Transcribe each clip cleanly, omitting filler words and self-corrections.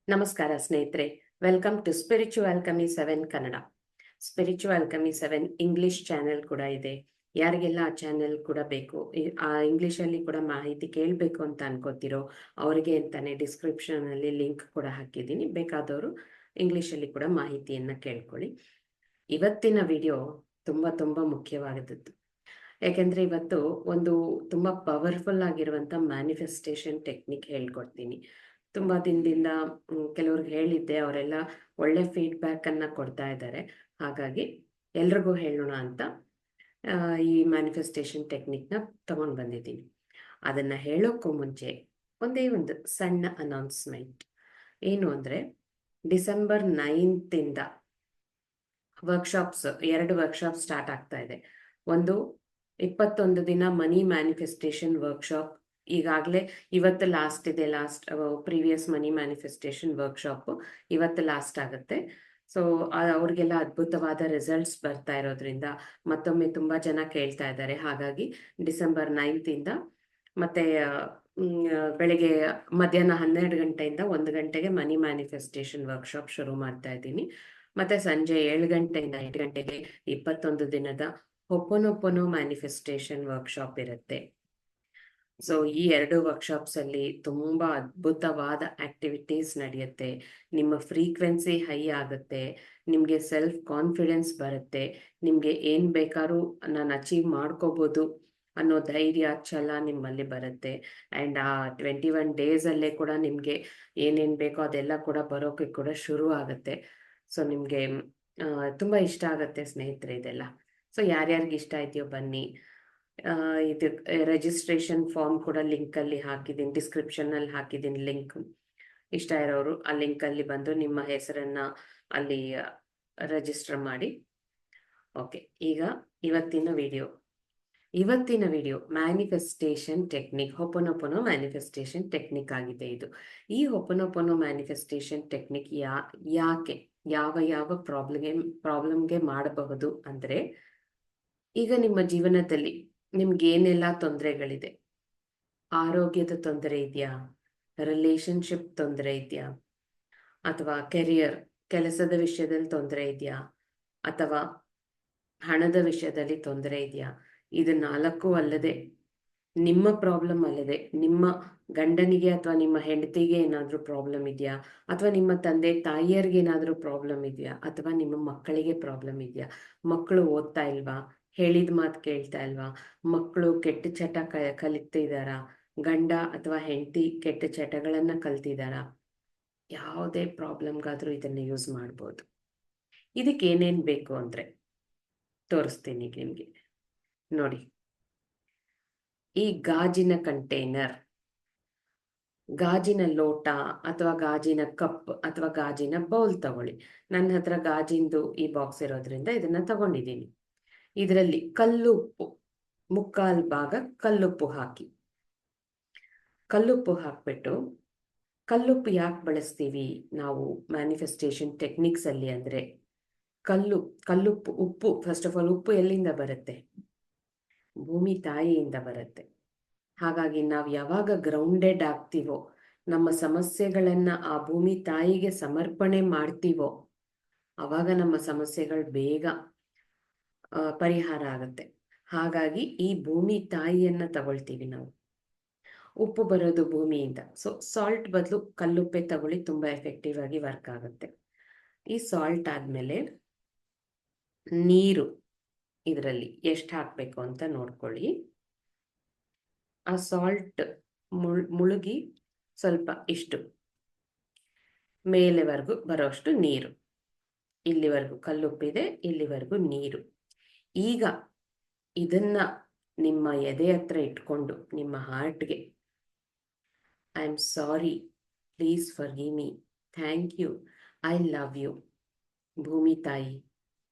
ನಮಸ್ಕಾರ ಸ್ನೇಹಿತರೆ, welcome to spiritual alchemy 7 Kannada. Spiritual alchemy 7 English channel ಕೂಡ ಇದೆ. ಯಾರಿಗೆಲ್ಲ ಆ ಚಾನೆಲ್ ಕೂಡ ಬೇಕು, ಆ ಇಂಗ್ಲಿಷಲ್ಲಿ ಕೂಡ ಮಾಹಿತಿ ಕೇಳಬೇಕು ಅಂತ ಅನ್ಕೋತಿರೋ ಅವರಿಗೆ ಅಂತಾನೆ ಡಿಸ್ಕ್ರಿಪ್ಷನ್ ಅಲ್ಲಿ ಲಿಂಕ್ ಕೂಡ ಹಾಕಿದ್ದೀನಿ. ಬೇಕಾದವರು ಇಂಗ್ಲಿಷಲ್ಲಿ ಕೂಡ ಮಾಹಿತಿಯನ್ನ ಕೇಳ್ಕೊಳ್ಳಿ. ಇವತ್ತಿನ ವಿಡಿಯೋ ತುಂಬಾ ತುಂಬಾ ಮುಖ್ಯವಾದದ್ದು. ಯಾಕೆಂದ್ರೆ ಇವತ್ತು ಒಂದು ತುಂಬಾ ಪವರ್ಫುಲ್ ಆಗಿರುವಂತ ಮ್ಯಾನಿಫೆಸ್ಟೇಷನ್ ಟೆಕ್ನಿಕ್ ಹೇಳ್ಕೊಡ್ತೀನಿ. ತುಂಬಾ ದಿನದಿಂದ ಕೆಲವ್ರಿಗೆ ಹೇಳಿದ್ದೆ, ಅವರೆಲ್ಲ ಒಳ್ಳೆ ಫೀಡ್ಬ್ಯಾಕ್ ಅನ್ನ ಕೊಡ್ತಾ ಇದ್ದಾರೆ. ಹಾಗಾಗಿ ಎಲ್ರಿಗೂ ಹೇಳೋಣ ಅಂತ ಈ ಮ್ಯಾನಿಫೆಸ್ಟೇಷನ್ ಟೆಕ್ನಿಕ್ ನ ತಗೊಂಡ್ ಬಂದಿದ್ದೀನಿ. ಅದನ್ನ ಹೇಳೋಕ್ಕೂ ಮುಂಚೆ ಒಂದೇ ಒಂದು ಸಣ್ಣ ಅನೌನ್ಸ್ಮೆಂಟ್. ಏನು ಅಂದ್ರೆ, ಡಿಸೆಂಬರ್ 9th ಇಂದ ವರ್ಕ್ಶಾಪ್ಸ್, 2 ವರ್ಕ್ಶಾಪ್ ಸ್ಟಾರ್ಟ್ ಆಗ್ತಾ ಇದೆ. ಒಂದು 21 ದಿನ ಮನಿ ಮ್ಯಾನಿಫೆಸ್ಟೇಷನ್ ವರ್ಕ್ಶಾಪ್. ಈಗಾಗಲೇ ಇವತ್ತು ಲಾಸ್ಟ್ ಇದೆ. ಪ್ರೀವಿಯಸ್ ಮನಿ ಮ್ಯಾನಿಫೆಸ್ಟೇಷನ್ ವರ್ಕ್ಶಾಪ್ ಇವತ್ತು ಲಾಸ್ಟ್ ಆಗುತ್ತೆ. ಸೊ ಅವ್ರಿಗೆಲ್ಲ ಅದ್ಭುತವಾದ ರಿಸಲ್ಟ್ಸ್ ಬರ್ತಾ ಇರೋದ್ರಿಂದ ಮತ್ತೊಮ್ಮೆ ತುಂಬಾ ಜನ ಕೇಳ್ತಾ ಇದ್ದಾರೆ. ಹಾಗಾಗಿ ಡಿಸೆಂಬರ್ 9th ಇಂದ ಮತ್ತೆ ಬೆಳಿಗ್ಗೆ ಮಧ್ಯಾಹ್ನ 12 ಗಂಟೆಯಿಂದ 1 ಗಂಟೆಗೆ ಮನಿ ಮ್ಯಾನಿಫೆಸ್ಟೇಷನ್ ವರ್ಕ್ಶಾಪ್ ಶುರು ಮಾಡ್ತಾ ಇದ್ದೀನಿ. ಮತ್ತೆ ಸಂಜೆ 7 ಗಂಟೆಯಿಂದ 8 ಗಂಟೆಗೆ 21 ದಿನದ ಹೊಪೊನೊಪೊನೊ ಮ್ಯಾನಿಫೆಸ್ಟೇಷನ್ ವರ್ಕ್ಶಾಪ್ ಇರುತ್ತೆ. ಸೊ ಈ 2 ವರ್ಕ್ಶಾಪ್ಸ್ ಅಲ್ಲಿ ತುಂಬಾ ಅದ್ಭುತವಾದ ಆಕ್ಟಿವಿಟೀಸ್ ನಡೆಯುತ್ತೆ. ನಿಮ್ಮ ಫ್ರೀಕ್ವೆನ್ಸಿ ಹೈ ಆಗುತ್ತೆ, ನಿಮ್ಗೆ ಸೆಲ್ಫ್ ಕಾನ್ಫಿಡೆನ್ಸ್ ಬರುತ್ತೆ, ನಿಮ್ಗೆ ಏನ್ ಬೇಕಾದ್ರೂ ನಾನು ಅಚೀವ್ ಮಾಡ್ಕೋಬಹುದು ಅನ್ನೋ ಧೈರ್ಯ ಛಲ ನಿಮ್ಮಲ್ಲಿ ಬರುತ್ತೆ. ಅಂಡ್ ಆ 21 ಡೇಸ್ ಅಲ್ಲೇ ಕೂಡ ನಿಮ್ಗೆ ಏನೇನ್ ಬೇಕೋ ಅದೆಲ್ಲ ಕೂಡ ಬರೋಕೆ ಕೂಡ ಶುರು ಆಗುತ್ತೆ. ಸೊ ನಿಮ್ಗೆ ತುಂಬಾ ಇಷ್ಟ ಆಗುತ್ತೆ ಸ್ನೇಹಿತರೆ ಇದೆಲ್ಲ. ಸೊ ಯಾರ್ಯಾರಿಗೆ ಇಷ್ಟ ಇದೆಯೋ ಬನ್ನಿ. ಇದು ರಿಜಿಸ್ಟ್ರೇಷನ್ ಫಾರ್ಮ್ ಕೂಡ ಲಿಂಕ್ ಅಲ್ಲಿ ಹಾಕಿದ್ದೀನಿ, ಡಿಸ್ಕ್ರಿಪ್ಷನ್ ಅಲ್ಲಿ ಹಾಕಿದ್ದೀನಿ ಲಿಂಕ್. ಇಷ್ಟ ಇರೋರು ಆ ಲಿಂಕ್ ಅಲ್ಲಿ ಬಂದು ನಿಮ್ಮ ಹೆಸರನ್ನ ಅಲ್ಲಿ ರಿಜಿಸ್ಟರ್ ಮಾಡಿ. ಓಕೆ, ಈಗ ಇವತ್ತಿನ video manifestation technique, Ho'oponopono manifestation technique ಆಗಿದೆ ಇದು. ಈ ಹೊಪೊನೊಪೊನೊ ಮ್ಯಾನಿಫೆಸ್ಟೇಷನ್ ಟೆಕ್ನಿಕ್ ಯಾಕೆ ಯಾವ ಪ್ರಾಬ್ಲಮ್ಗೆ ಮಾಡಬಹುದು ಅಂದ್ರೆ, ಈಗ ನಿಮ್ಮ ಜೀವನದಲ್ಲಿ ನಿಮ್ಗೆ ಏನೆಲ್ಲ ತೊಂದರೆಗಳಿದೆ, ಆರೋಗ್ಯದ ತೊಂದರೆ ಇದೆಯಾ, ರಿಲೇಶನ್ಶಿಪ್ ತೊಂದರೆ ಇದೆಯಾ, ಅಥವಾ ಕೆಲಸದ ವಿಷಯದಲ್ಲಿ ತೊಂದರೆ ಇದೆಯಾ, ಅಥವಾ ಹಣದ ವಿಷಯದಲ್ಲಿ ತೊಂದರೆ ಇದೆಯಾ, ಇದು 4 ಅಲ್ಲದೆ ನಿಮ್ಮ ಪ್ರಾಬ್ಲಮ್ ಅಲ್ಲದೆ ನಿಮ್ಮ ಗಂಡನಿಗೆ ಅಥವಾ ನಿಮ್ಮ ಹೆಂಡತಿಗೆ ಏನಾದ್ರೂ ಪ್ರಾಬ್ಲಮ್ ಇದೆಯಾ, ಅಥವಾ ನಿಮ್ಮ ತಂದೆ ತಾಯಿಯರಿಗೆ ಏನಾದ್ರೂ ಪ್ರಾಬ್ಲಮ್ ಇದೆಯಾ, ಅಥವಾ ನಿಮ್ಮ ಮಕ್ಕಳಿಗೆ ಪ್ರಾಬ್ಲಮ್ ಇದೆಯಾ, ಮಕ್ಕಳು ಓದ್ತಾ ಇಲ್ವಾ, ಹೇಳಿದ ಮಾತು ಕೇಳ್ತಾ ಇಲ್ವಾ, ಮಕ್ಕಳು ಕೆಟ್ಟ ಚಟ ಕಲಿತಿದಾರಾ, ಗಂಡ ಅಥವಾ ಹೆಂಡತಿ ಕೆಟ್ಟ ಚಟಗಳನ್ನ ಕಲ್ತಿದಾರಾ, ಯಾವುದೇ ಪ್ರಾಬ್ಲಮ್ಗಾದ್ರೂ ಇದನ್ನ ಯೂಸ್ ಮಾಡ್ಬೋದು. ಇದಕ್ಕೆ ಏನೇನ್ ಬೇಕು ಅಂದ್ರೆ ತೋರಿಸ್ತೀನಿ ನಿಮ್ಗೆ. ನೋಡಿ, ಈ ಗಾಜಿನ ಕಂಟೈನರ್, ಗಾಜಿನ ಲೋಟ ಅಥವಾ ಗಾಜಿನ ಕಪ್ ಅಥವಾ ಗಾಜಿನ ಬೌಲ್ ತಗೊಳ್ಳಿ. ನನ್ನ ಹತ್ರ ಗಾಜಿಂದು ಈ ಬಾಕ್ಸ್ ಇರೋದ್ರಿಂದ ಇದನ್ನ ತಗೊಂಡಿದ್ದೀನಿ. ಇದರಲ್ಲಿ ಕಲ್ಲುಪ್ಪು, 3/4 ಭಾಗ ಕಲ್ಲುಪ್ಪು ಹಾಕಿ. ಕಲ್ಲುಪ್ಪು ಹಾಕ್ಬಿಟ್ಟು, ಕಲ್ಲುಪ್ಪು ಯಾಕೆ ಬಳಸ್ತೀವಿ ನಾವು ಮ್ಯಾನಿಫೆಸ್ಟೇಷನ್ ಟೆಕ್ನಿಕ್ಸ್ ಅಲ್ಲಿ ಅಂದ್ರೆ, ಉಪ್ಪು ಫಸ್ಟ್ ಆಫ್ ಆಲ್ ಉಪ್ಪು ಎಲ್ಲಿಂದ ಬರುತ್ತೆ? ಭೂಮಿ ತಾಯಿಯಿಂದ ಬರುತ್ತೆ. ಹಾಗಾಗಿ ನಾವು ಯಾವಾಗ ಗ್ರೌಂಡೆಡ್ ಆಗ್ತೀವೋ, ನಮ್ಮ ಸಮಸ್ಯೆಗಳನ್ನ ಆ ಭೂಮಿ ತಾಯಿಗೆ ಸಮರ್ಪಣೆ ಮಾಡ್ತೀವೋ, ಅವಾಗ ನಮ್ಮ ಸಮಸ್ಯೆಗಳು ಬೇಗ ಪರಿಹಾರ ಆಗುತ್ತೆ. ಹಾಗಾಗಿ ಈ ಭೂಮಿ ತಾಯಿಯನ್ನ ತಗೊಳ್ತೀವಿ ನಾವು. ಉಪ್ಪು ಬರೋದು ಭೂಮಿಯಿಂದ. ಸೊ ಸಾಲ್ಟ್ ಬದಲು ಕಲ್ಲುಪ್ಪೆ ತಗೊಳ್ಳಿ, ತುಂಬಾ ಎಫೆಕ್ಟಿವ್ ಆಗಿ ವರ್ಕ್ ಆಗುತ್ತೆ. ಈ ಸಾಲ್ಟ್ ಆದ್ಮೇಲೆ ನೀರು ಇದರಲ್ಲಿ ಎಷ್ಟು ಹಾಕ್ಬೇಕು ಅಂತ ನೋಡ್ಕೊಳ್ಳಿ. ಆ ಸಾಲ್ಟ್ ಮುಳುಗಿ ಸ್ವಲ್ಪ ಇಷ್ಟು ಮೇಲೆವರೆಗೂ ಬರೋಷ್ಟು ನೀರು, ಇಲ್ಲಿವರೆಗೂ ಕಲ್ಲುಪ್ಪಿದೆ, ಇಲ್ಲಿವರೆಗೂ ನೀರು. ಈಗ ಇದನ್ನ ನಿಮ್ಮ ಎದೆ ಹತ್ರ ಇಟ್ಕೊಂಡು ನಿಮ್ಮ ಹಾರ್ಟ್ಗೆ, I am sorry, please forgive me, thank you, I love you ಭೂಮಿ ತಾಯಿ,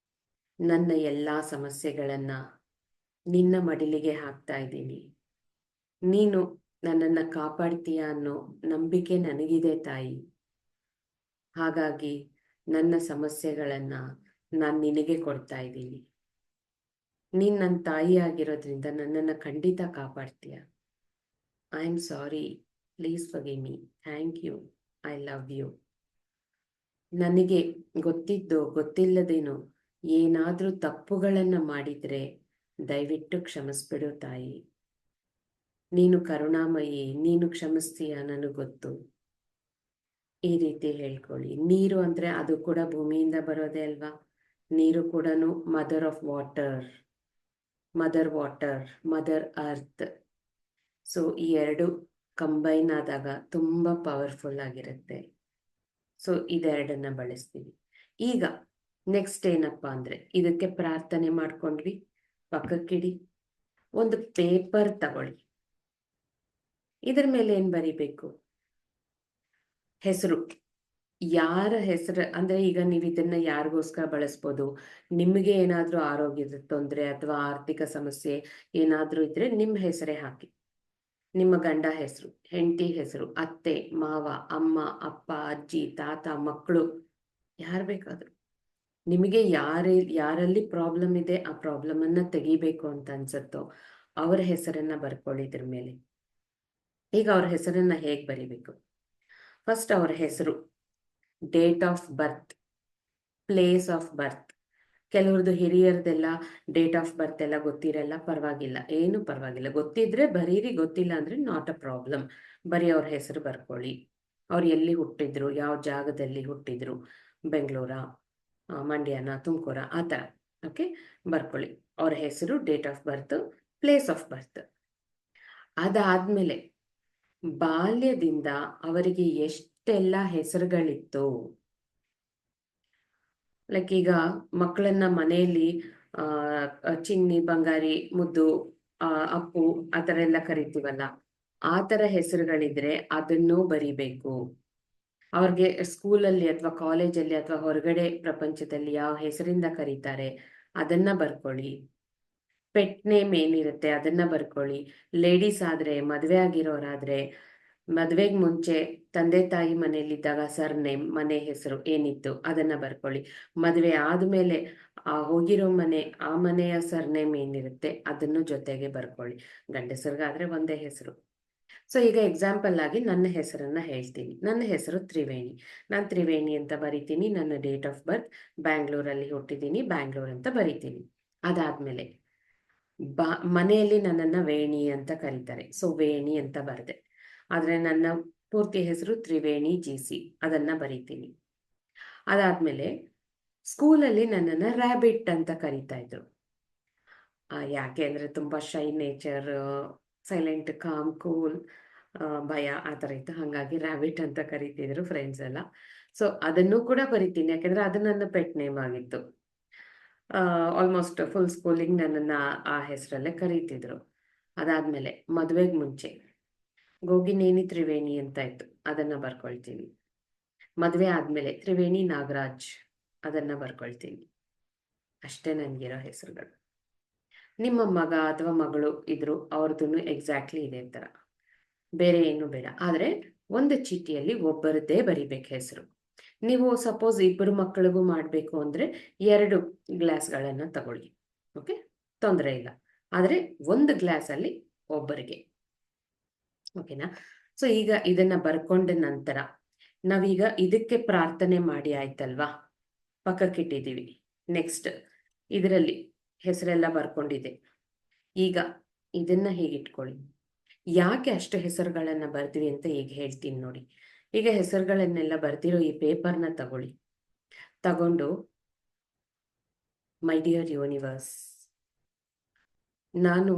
ನನ್ನ ಎಲ್ಲಾ ಸಮಸ್ಯೆಗಳನ್ನ ನಿನ್ನ ಮಡಿಲಿಗೆ ಹಾಕ್ತಾ ಇದ್ದೀನಿ, ನೀನು ನನ್ನನ್ನ ಕಾಪಾಡ್ತೀಯ ಅನ್ನೋ ನಂಬಿಕೆ ನನಗಿದೆ ತಾಯಿ. ಹಾಗಾಗಿ ನನ್ನ ಸಮಸ್ಯೆಗಳನ್ನ ನಾನು ನಿನಗೆ ಕೊಡ್ತಾ ಇದ್ದೀನಿ. ನೀನ್ ನನ್ನ ತಾಯಿ ಆಗಿರೋದ್ರಿಂದ ನನ್ನನ್ನ ಖಂಡಿತ ಕಾಪಾಡ್ತೀಯ. I am sorry, please forgive me, thank you, I love you. ನನಗೆ ಗೊತ್ತಿದ್ದೋ ಗೊತ್ತಿಲ್ಲದೇನೋ ಏನಾದ್ರೂ ತಪ್ಪುಗಳನ್ನ ಮಾಡಿದ್ರೆ ದಯವಿಟ್ಟು ಕ್ಷಮಿಸ್ಬಿಡು ತಾಯಿ. ನೀನು ಕರುಣಾಮಯಿ, ನೀನು ಕ್ಷಮಿಸ್ತೀಯ ನನಗೆ ಗೊತ್ತು. ಈ ರೀತಿ ಹೇಳ್ಕೊಳ್ಳಿ. ನೀರು ಅಂದ್ರೆ ಅದು ಕೂಡ ಭೂಮಿಯಿಂದ ಬರೋದೇ ಅಲ್ವಾ. ನೀರು ಕೂಡ mother of water, mother earth. So ಈ ಎರಡು ಕಂಬೈನ್ ಆದಾಗ ತುಂಬಾ ಪವರ್ಫುಲ್ ಆಗಿರುತ್ತೆ. ಸೊ ಇದೆರಡನ್ನ ಬಳಸ್ತೀವಿ. ಈಗ ನೆಕ್ಸ್ಟ್ ಏನಪ್ಪಾ ಅಂದ್ರೆ, ಇದಕ್ಕೆ ಪ್ರಾರ್ಥನೆ ಮಾಡ್ಕೊಂಡ್ವಿ, ಪಕ್ಕಕ್ಕಿಡಿ. ಒಂದು ಪೇಪರ್ ತಗೊಳ್ಳಿ. ಇದ್ರ ಮೇಲೆ ಏನ್ ಬರಿಬೇಕು? ಹೆಸರು. ಯಾರ ಹೆಸರು ಅಂದ್ರೆ, ಈಗ ನೀವು ಇದನ್ನ ಯಾರಿಗೋಸ್ಕರ ಬಳಸ್ಬೋದು? ನಿಮಗೆ ಏನಾದ್ರೂ ಆರೋಗ್ಯದ ತೊಂದರೆ ಅಥವಾ ಆರ್ಥಿಕ ಸಮಸ್ಯೆ ಏನಾದ್ರೂ ಇದ್ರೆ ನಿಮ್ಮ ಹೆಸರೇ ಹಾಕಿ. ನಿಮ್ಮ ಗಂಡ ಹೆಸರು, ಹೆಂಡತಿ ಹೆಸರು, ಅತ್ತೆ, ಮಾವ, ಅಮ್ಮ, ಅಪ್ಪ, ಅಜ್ಜಿ, ತಾತ, ಮಕ್ಕಳು, ಯಾರು ಬೇಕಾದ್ರು. ನಿಮಗೆ ಯಾರಲ್ಲಿ ಪ್ರಾಬ್ಲಮ್ ಇದೆ, ಆ ಪ್ರಾಬ್ಲಮ್ ಅನ್ನ ತೆಗಿಬೇಕು ಅಂತ ಅನ್ಸತ್ತೋ ಅವರ ಹೆಸರನ್ನ ಬರ್ಕೊಳ್ಳಿ ಇದ್ರ ಮೇಲೆ. ಈಗ ಅವ್ರ ಹೆಸರನ್ನ ಹೇಗ್ ಬರಿಬೇಕು? ಫಸ್ಟ್ ಅವ್ರ ಹೆಸರು, date of birth, place of birth. ಕೆಲವ್ರದ್ದು ಹಿರಿಯರದೆಲ್ಲ ಡೇಟ್ ಆಫ್ ಬರ್ತ್ ಎಲ್ಲ ಗೊತ್ತಿರಲ್ಲ, ಪರವಾಗಿಲ್ಲ, ಏನು ಪರವಾಗಿಲ್ಲ. ಗೊತ್ತಿದ್ರೆ ಬರೀರಿ, ಗೊತ್ತಿಲ್ಲ ಅಂದ್ರೆ ನಾಟ್ ಅ ಪ್ರಾಬ್ಲಮ್. ಬರೀ ಅವ್ರ ಹೆಸರು ಬರ್ಕೊಳ್ಳಿ. ಅವ್ರು ಎಲ್ಲಿ ಹುಟ್ಟಿದ್ರು, ಯಾವ ಜಾಗದಲ್ಲಿ ಹುಟ್ಟಿದ್ರು, ಬೆಂಗಳೂರ, ಮಂಡ್ಯನ, ತುಮಕೂರ, ಆ ಥರ. ಓಕೆ, ಬರ್ಕೊಳ್ಳಿ ಅವ್ರ ಹೆಸರು, date of birth, place of ಬರ್ತ್. ಅದಾದ್ಮೇಲೆ ಬಾಲ್ಯದಿಂದ ಅವರಿಗೆ ಎಷ್ಟೆಲ್ಲ ಹೆಸರುಗಳಿತ್ತು. ಲೈಕ್ ಈಗ ಮಕ್ಕಳನ್ನ ಮನೆಯಲ್ಲಿ ಚಿನ್ನಿ, ಬಂಗಾರಿ, ಮುದ್ದು, ಅಪ್ಪು ಆ ಥರ ಎಲ್ಲ ಕರಿತೀವಲ್ಲ, ಆ ಥರ ಹೆಸರುಗಳಿದ್ರೆ ಅದನ್ನೂ ಬರಿಬೇಕು. ಅವ್ರಿಗೆ ಸ್ಕೂಲಲ್ಲಿ ಅಥವಾ ಕಾಲೇಜಲ್ಲಿ ಅಥವಾ ಹೊರಗಡೆ ಪ್ರಪಂಚದಲ್ಲಿ ಯಾವ ಹೆಸರಿಂದ ಕರೀತಾರೆ ಅದನ್ನ ಬರ್ಕೊಳ್ಳಿ. ಪೆಟ್ ನೇಮ್ ಏನಿರುತ್ತೆ ಅದನ್ನ ಬರ್ಕೊಳ್ಳಿ. ಲೇಡೀಸ್ ಆದ್ರೆ, ಮದುವೆ ಆಗಿರೋರಾದ್ರೆ, ಮದುವೆಗೆ ಮುಂಚೆ ತಂದೆ ತಾಯಿ ಮನೆಯಲ್ಲಿದ್ದಾಗ ಸರ್ ನೇಮ್, ಮನೆ ಹೆಸರು ಏನಿತ್ತು ಅದನ್ನ ಬರ್ಕೊಳ್ಳಿ. ಮದುವೆ ಆದ್ಮೇಲೆ ಹೋಗಿರೋ ಮನೆ, ಆ ಮನೆಯ ಸರ್ ನೇಮ್ ಏನಿರುತ್ತೆ ಅದನ್ನು ಜೊತೆಗೆ ಬರ್ಕೊಳ್ಳಿ. ಗಂಡಸರಿಗಾದ್ರೆ ಒಂದೇ ಹೆಸರು. ಸೊ ಈಗ ಎಕ್ಸಾಂಪಲ್ ಆಗಿ ನನ್ನ ಹೆಸರನ್ನ ಹೇಳ್ತೀನಿ. ನನ್ನ ಹೆಸರು ತ್ರಿವೇಣಿ. ನಾನು ತ್ರಿವೇಣಿ ಅಂತ ಬರಿತೀನಿ. ನನ್ನ ಡೇಟ್ ಆಫ್ ಬರ್ತ್, ಬ್ಯಾಂಗ್ಳೂರಲ್ಲಿ ಹುಟ್ಟಿದ್ದೀನಿ, ಬ್ಯಾಂಗ್ಳೂರ್ ಅಂತ ಬರಿತೀನಿ. ಅದಾದ್ಮೇಲೆ ಮನೆಯಲ್ಲಿ ನನ್ನನ್ನ ವೇಣಿ ಅಂತ ಕರೀತಾರೆ, ಸೊ ವೇಣಿ ಅಂತ ಬರೆದೆ. ಆದ್ರೆ ನನ್ನ ಪೂರ್ತಿ ಹೆಸರು ತ್ರಿವೇಣಿ GC, ಅದನ್ನ ಬರಿತೀನಿ. ಅದಾದ್ಮೇಲೆ ಸ್ಕೂಲಲ್ಲಿ ನನ್ನನ್ನ ರ್ಯಾಬಿಟ್ ಅಂತ ಕರೀತಾ ಇದ್ರು. ಯಾಕೆ ಅಂದ್ರೆ ತುಂಬಾ ಶೈ ನೇಚರ್, ಸೈಲೆಂಟ್, ಕಾಮ್, ಕೂಲ್, ಭಯ ಆ ಥರ ಇತ್ತು. ಹಾಗಾಗಿ ರ್ಯಾಬಿಟ್ ಅಂತ ಕರಿತಿದ್ರು ಫ್ರೆಂಡ್ಸ್ ಎಲ್ಲ. ಸೊ ಅದನ್ನು ಕೂಡ ಬರಿತೀನಿ, ಯಾಕೆಂದ್ರೆ ಅದು ನನ್ನ ಪೆಟ್ ನೇಮ್ ಆಗಿತ್ತು. ಆಲ್ಮೋಸ್ಟ್ ಫುಲ್ ಸ್ಕೂಲಿಂಗ್ ನನ್ನನ್ನ ಆ ಹೆಸರಲ್ಲೇ ಕರೀತಿದ್ರು. ಅದಾದ್ಮೇಲೆ ಮದುವೆಗೆ ಮುಂಚೆ ಗೋಗಿನೇನಿ ತ್ರಿವೇಣಿ ಅಂತ ಇತ್ತು, ಅದನ್ನ ಬರ್ಕೊಳ್ತೀನಿ. ಮದುವೆ ಆದ್ಮೇಲೆ ತ್ರಿವೇಣಿ ನಾಗರಾಜ್, ಅದನ್ನ ಬರ್ಕೊಳ್ತೀನಿ. ಅಷ್ಟೇ ನನ್ಗಿರೋ ಹೆಸರುಗಳು. ನಿಮ್ಮ ಮಗ ಅಥವಾ ಮಗಳು ಇದ್ರು ಅವ್ರದ್ದು ಎಕ್ಸಾಕ್ಟ್ಲಿ ಇದೇ ತರ, ಬೇರೆ ಏನು ಬೇಡ. ಆದ್ರೆ ಒಂದು ಚೀಟಿಯಲ್ಲಿ ಒಬ್ಬರದ್ದೇ ಬರಿಬೇಕು ಹೆಸರು. ನೀವು ಸಪೋಸ್ ಇಬ್ಬರು ಮಕ್ಕಳಿಗೂ ಮಾಡಬೇಕು ಅಂದ್ರೆ 2 ಗ್ಲಾಸ್ಗಳನ್ನ ತಗೊಳ್ಳಿ. ಓಕೆ, ತೊಂದರೆ ಇಲ್ಲ. ಆದ್ರೆ ಒಂದು ಗ್ಲಾಸ್ ಅಲ್ಲಿ ಒಬ್ಬರಿಗೆ. ಓಕೆನಾ? ಸೊ ಈಗ ಇದನ್ನ ಬರ್ಕೊಂಡ ನಂತರ ನಾವೀಗ ಇದಕ್ಕೆ ಪ್ರಾರ್ಥನೆ ಮಾಡಿ ಆಯ್ತಲ್ವಾ, ಪಕ್ಕಕ್ಕಿಟ್ಟಿದ್ದೀವಿ. ನೆಕ್ಸ್ಟ್ ಇದರಲ್ಲಿ ಹೆಸರೆಲ್ಲ ಬರ್ಕೊಂಡಿದೆ. ಈಗ ಇದನ್ನ ಹೀಗಿಟ್ಕೊಳ್ಳಿ. ಯಾಕೆ ಅಷ್ಟು ಹೆಸರುಗಳನ್ನ ಬರ್ತೀವಿ ಅಂತ ಈಗ ಹೇಳ್ತೀನಿ ನೋಡಿ. ಈಗ ಹೆಸರುಗಳನ್ನೆಲ್ಲ ಬರ್ದಿರೋ ಈ ಪೇಪರ್ನ ತಗೊಂಡು ಮೈ ಡಿಯರ್ ಯೂನಿವರ್ಸ್, ನಾನು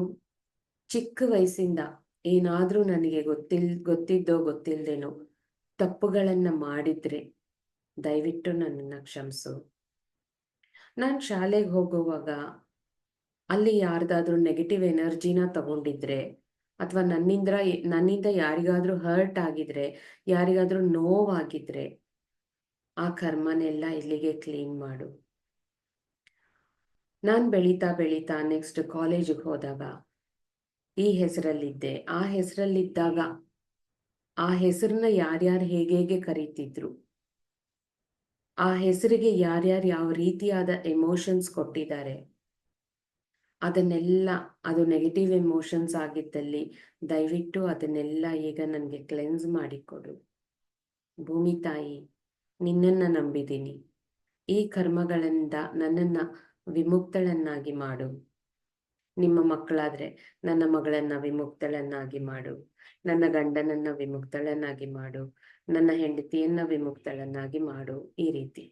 ಚಿಕ್ಕ ವಯಸ್ಸಿಂದ ಏನಾದ್ರೂ ನನಗೆ ಗೊತ್ತಿದ್ದೋ ಗೊತ್ತಿಲ್ದೇನೋ ತಪ್ಪುಗಳನ್ನ ಮಾಡಿದ್ರೆ ದಯವಿಟ್ಟು ನನ್ನನ್ನು ಕ್ಷಮಿಸು. ನಾನು ಶಾಲೆಗೆ ಹೋಗುವಾಗ ಅಲ್ಲಿ ಯಾರ್ದಾದ್ರೂ ನೆಗೆಟಿವ್ ಎನರ್ಜಿನ ತಗೊಂಡಿದ್ರೆ, ಅಥವಾ ನನ್ನಿಂದ ಯಾರಿಗಾದ್ರೂ ಹರ್ಟ್ ಆಗಿದ್ರೆ, ಯಾರಿಗಾದ್ರೂ ನೋವಾಗಿದ್ರೆ, ಆ ಕರ್ಮನೆಲ್ಲ ಇಲ್ಲಿಗೆ ಕ್ಲೀನ್ ಮಾಡು. ನಾನು ಬೆಳೀತಾ ನೆಕ್ಸ್ಟ್ ಕಾಲೇಜಿಗೆ ಹೋದಾಗ ಈ ಹೆಸರಲ್ಲಿದ್ದೆ, ಆ ಹೆಸರಲ್ಲಿದ್ದಾಗ ಆ ಹೆಸರನ್ನ ಯಾರ್ಯಾರು ಹೇಗೆ ಕರೀತಿದ್ರು, ಆ ಹೆಸರಿಗೆ ಯಾರ್ಯಾರು ಯಾವ ರೀತಿಯಾದ ಎಮೋಷನ್ಸ್ ಕೊಟ್ಟಿದ್ದಾರೆ, ಅದನ್ನೆಲ್ಲ, ಅದು ನೆಗೆಟಿವ್ ಎಮೋಷನ್ಸ್ ಆಗಿದ್ದಲ್ಲಿ ದಯವಿಟ್ಟು ಅದನ್ನೆಲ್ಲ ಈಗ ನನಗೆ ಕ್ಲೆನ್ಸ್ ಮಾಡಿಕೊಡು ಭೂಮಿ ತಾಯಿ. ನಿನ್ನನ್ನ ನಂಬಿದ್ದೀನಿ. ಈ ಕರ್ಮಗಳಿಂದ ನನ್ನನ್ನ ವಿಮುಕ್ತಳನ್ನಾಗಿ ಮಾಡು. ನಿಮ್ಮ ಮಕ್ಕಳಾದ್ರೆ ನನ್ನ ಮಗಳನ್ನ ವಿಮುಕ್ತಳನ್ನಾಗಿ ಮಾಡು, ನನ್ನ ಗಂಡನನ್ನ ವಿಮುಕ್ತಳನ್ನಾಗಿ ಮಾಡು, ನನ್ನ ಹೆಂಡತಿಯನ್ನ ವಿಮುಕ್ತಳನ್ನಾಗಿ ಮಾಡು. ಈ ರೀತಿ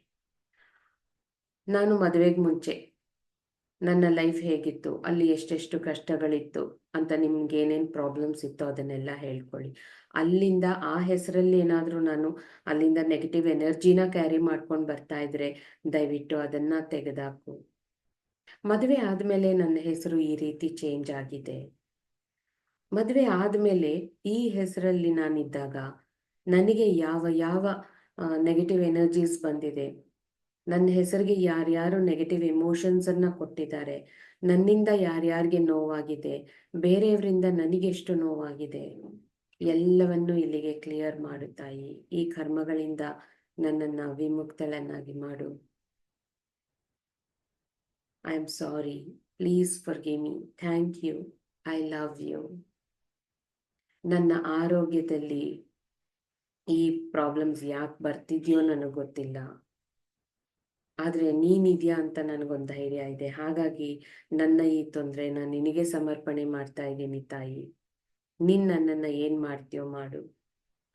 ನಾನು ಮದುವೆಗೆ ಮುಂಚೆ ನನ್ನ ಲೈಫ್ ಹೇಗಿತ್ತು, ಅಲ್ಲಿ ಎಷ್ಟೆಷ್ಟು ಕಷ್ಟಗಳಿತ್ತು ಅಂತ, ನಿಮ್ಗೆ ಏನೇನು ಪ್ರಾಬ್ಲಮ್ಸ್ ಇತ್ತು ಅದನ್ನೆಲ್ಲ ಹೇಳ್ಕೊಳ್ಳಿ. ಅಲ್ಲಿಂದ ಆ ಹೆಸರಲ್ಲಿ ಏನಾದರೂ ನಾನು ಅಲ್ಲಿಂದ ನೆಗೆಟಿವ್ ಎನರ್ಜಿನ ಕ್ಯಾರಿ ಮಾಡ್ಕೊಂಡು ಬರ್ತಾ ಇದ್ರೆ ದಯವಿಟ್ಟು ಅದನ್ನ ತೆಗೆದಾಕು. ಮದುವೆ ಆದಮೇಲೆ ನನ್ನ ಹೆಸರು ಈ ರೀತಿ ಚೇಂಜ್ ಆಗಿದೆ. ಮದುವೆ ಆದಮೇಲೆ ಈ ಹೆಸರಲ್ಲಿ ನಾನಿದ್ದಾಗ ನನಗೆ ಯಾವ ಯಾವ ನೆಗೆಟಿವ್ ಎನರ್ಜೀಸ್ ಬಂದಿದೆ, ನನ್ನ ಹೆಸರಿಗೆ ಯಾರ್ಯಾರು ನೆಗೆಟಿವ್ ಎಮೋಷನ್ಸನ್ನು ಕೊಟ್ಟಿದ್ದಾರೆ, ನನ್ನಿಂದ ಯಾರ್ಯಾರಿಗೆ ನೋವಾಗಿದೆ, ಬೇರೆಯವರಿಂದ ನನಗೆಷ್ಟು ನೋವಾಗಿದೆ, ಎಲ್ಲವನ್ನು ಇಲ್ಲಿಗೆ ಕ್ಲಿಯರ್ ಮಾಡು ತಾಯಿ. ಈ ಕರ್ಮಗಳಿಂದ ನನ್ನನ್ನು ವಿಮುಕ್ತಳನ್ನಾಗಿ ಮಾಡು. I am sorry, please forgive me, thank you, I love you. ನನ್ನ ಆರೋಗ್ಯದಲ್ಲಿ ಈ ಪ್ರಾಬ್ಲಮ್ಸ್ ಯಾಕೆ ಬರ್ತಿದ್ಯೋ ನನಗೆ ಗೊತ್ತಿಲ್ಲ, ಆದರೆ ನೀನಿದೆಯಾ ಅಂತ ನನಗೊಂದು ಧೈರ್ಯ ಇದೆ. ಹಾಗಾಗಿ ನನ್ನ ಈ ತೊಂದರೆನ ನಿನಗೆ ಸಮರ್ಪಣೆ ಮಾಡ್ತಾ ಇದ್ದೀನಿ ತಾಯಿ. ನೀನು ನನ್ನನ್ನು ಏನು ಮಾಡ್ತೀಯೋ ಮಾಡು,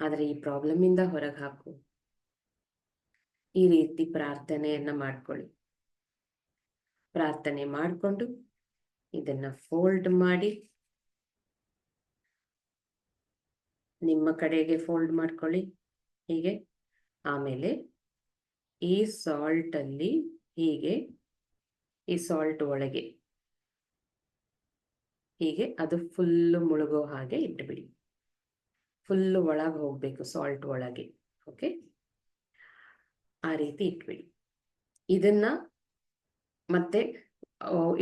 ಆದರೆ ಈ ಪ್ರಾಬ್ಲಮಿಂದ ಹೊರಗೆ ಹಾಕು. ಈ ರೀತಿ ಪ್ರಾರ್ಥನೆಯನ್ನು ಮಾಡ್ಕೊಳ್ಳಿ. ಪ್ರಾರ್ಥನೆ ಮಾಡಿಕೊಂಡು ಇದನ್ನ ಫೋಲ್ಡ್ ಮಾಡಿ ನಿಮ್ಮ ಕಡೆಗೆ ಫೋಲ್ಡ್ ಮಾಡ್ಕೊಳ್ಳಿ ಹೀಗೆ. ಆಮೇಲೆ ಈ ಸಾಲ್ಟ್ ಅಲ್ಲಿ ಹೀಗೆ, ಈ ಸಾಲ್ಟ್ ಒಳಗೆ ಹೀಗೆ ಅದು ಫುಲ್ಲು ಮುಳುಗೋ ಹಾಗೆ ಇಟ್ಬಿಡಿ. ಫುಲ್ಲು ಒಳಗೆ ಹೋಗ್ಬೇಕು ಸಾಲ್ಟ್ ಒಳಗೆ. ಓಕೆ, ಆ ರೀತಿ ಇಟ್ಬಿಡಿ. ಇದನ್ನ ಮತ್ತೆ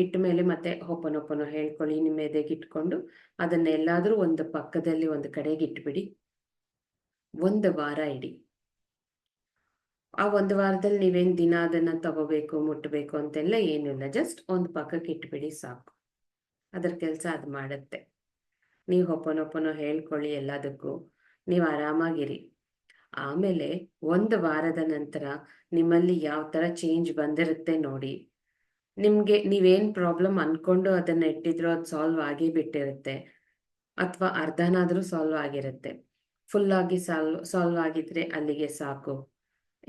ಇಟ್ಟ ಮೇಲೆ ಮತ್ತೆ ಹೊಪ್ಪನೊಪ್ಪನೋ ಹೇಳ್ಕೊಳ್ಳಿ. ನಿಮ್ಮ ಎದೆಗೆ ಇಟ್ಕೊಂಡು ಅದನ್ನೆಲ್ಲಾದ್ರೂ ಒಂದು ಪಕ್ಕದಲ್ಲಿ ಒಂದು ಕಡೆಗೆ ಇಟ್ಬಿಡಿ. 1 ವಾರ ಇಡಿ. ಆ 1 ವಾರದಲ್ಲಿ ನೀವೇನು ದಿನ ಅದನ್ನ ತಗೋಬೇಕು ಮುಟ್ಟಬೇಕು ಅಂತೆಲ್ಲ ಏನಿಲ್ಲ, ಜಸ್ಟ್ ಒಂದು ಪಕ್ಕಕ್ಕೆ ಇಟ್ಬಿಡಿ ಸಾಕು. ಅದರ ಕೆಲಸ ಅದು ಮಾಡುತ್ತೆ. ನೀವು ಹೊಪ್ಪನೊಪ್ಪನೋ ಹೇಳ್ಕೊಳ್ಳಿ ಎಲ್ಲದಕ್ಕೂ, ನೀವು ಆರಾಮಾಗಿರಿ. ಆಮೇಲೆ 1 ವಾರದ ನಂತರ ನಿಮ್ಮಲ್ಲಿ ಯಾವ ಥರ ಚೇಂಜ್ ಬಂದಿರುತ್ತೆ ನೋಡಿ. ನಿಮಗೆ ನೀವೇನು ಪ್ರಾಬ್ಲಮ್ ಅಂದ್ಕೊಂಡು ಅದನ್ನು ಇಟ್ಟಿದ್ರೋ ಅದು ಸಾಲ್ವ್ ಆಗೇ ಬಿಟ್ಟಿರುತ್ತೆ, ಅಥವಾ ಅರ್ಧನಾದರೂ ಸಾಲ್ವ್ ಆಗಿರುತ್ತೆ. ಫುಲ್ಲಾಗಿ ಸಾಲ್ವ್ ಆಗಿದ್ರೆ ಅಲ್ಲಿಗೆ ಸಾಕು.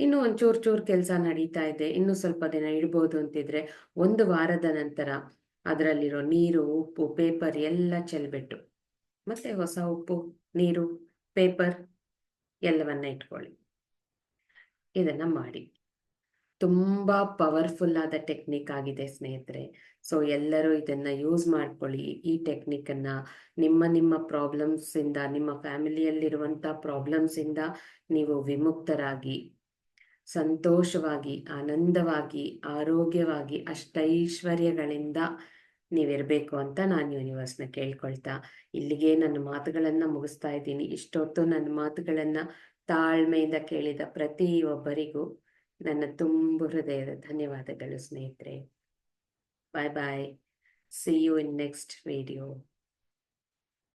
ಇನ್ನೂ ಒಂಚೂರು ಚೂರು ಕೆಲಸ ನಡೀತಾ ಇದೆ, ಇನ್ನೂ ಸ್ವಲ್ಪ ದಿನ ಇಡ್ಬೋದು ಅಂತಿದ್ರೆ 1 ವಾರದ ನಂತರ ಅದರಲ್ಲಿರೋ ನೀರು, ಉಪ್ಪು, ಪೇಪರ್ ಎಲ್ಲ ಚೆಲ್ಬಿಟ್ಟು ಮತ್ತೆ ಹೊಸ ಉಪ್ಪು, ನೀರು, ಪೇಪರ್ ಎಲ್ಲವನ್ನ ಇಟ್ಕೊಳ್ಳಿ. ಇದನ್ನ ಮಾಡಿ. ತುಂಬ ಪವರ್ಫುಲ್ ಆದ ಟೆಕ್ನಿಕ್ ಆಗಿದೆ ಸ್ನೇಹಿತರೆ. ಸೊ ಎಲ್ಲರೂ ಇದನ್ನ ಯೂಸ್ ಮಾಡ್ಕೊಳ್ಳಿ. ಈ ಟೆಕ್ನಿಕನ್ನು ನಿಮ್ಮ ಪ್ರಾಬ್ಲಮ್ಸಿಂದ, ನಿಮ್ಮ ಫ್ಯಾಮಿಲಿಯಲ್ಲಿರುವಂಥ ಪ್ರಾಬ್ಲಮ್ಸಿಂದ ನೀವು ವಿಮುಕ್ತರಾಗಿ ಸಂತೋಷವಾಗಿ, ಆನಂದವಾಗಿ, ಆರೋಗ್ಯವಾಗಿ, ಅಷ್ಟೈಶ್ವರ್ಯಗಳಿಂದ ನೀವಿರಬೇಕು ಅಂತ ನಾನು ಯೂನಿವರ್ಸ್ನ ಕೇಳ್ಕೊಳ್ತಾ ಇಲ್ಲಿಗೆ ನನ್ನ ಮಾತುಗಳನ್ನು ಮುಗಿಸ್ತಾ ಇದ್ದೀನಿ. ಇಷ್ಟೊತ್ತು ನನ್ನ ಮಾತುಗಳನ್ನು ತಾಳ್ಮೆಯಿಂದ ಕೇಳಿದ ಪ್ರತಿಯೊಬ್ಬರಿಗೂ ನನ್ನ ತುಂಬು ಹೃದಯದ ಧನ್ಯವಾದಗಳು ಸ್ನೇಹಿತರೆ. Bye bye. See you in next video.